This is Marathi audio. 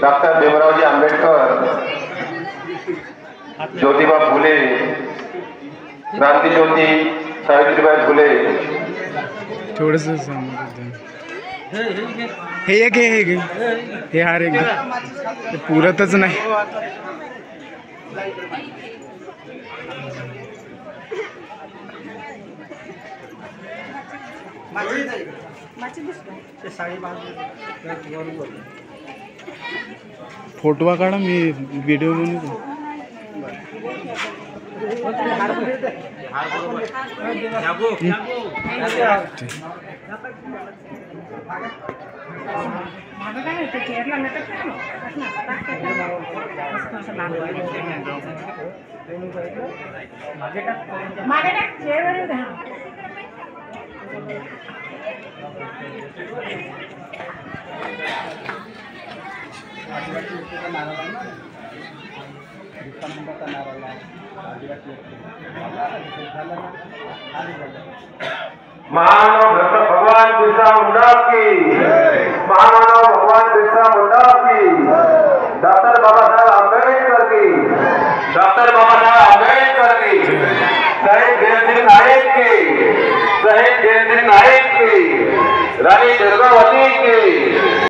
डॉक्टर भीमरावजी आंबेडकर, ज्योतिबा फुले, क्रांतिज्योती सावित्रीबाई फुले। थोडस हे एक हे हार एक पुरतच नाही। फोटो काढा, मी व्हिडिओ बनवतो। महामानव भगवान बिरसा मुंडा की, महामानव भगवान बिरसा मुंडा की, डॉक्टर बाबा साहेब आंबेडकर की, डॉक्टर बाबा साहेब आंबेडकर की, शहीद भीमसिंह नायक की, शहीद भीमसिंह नायक की, रानी दुर्गावती की।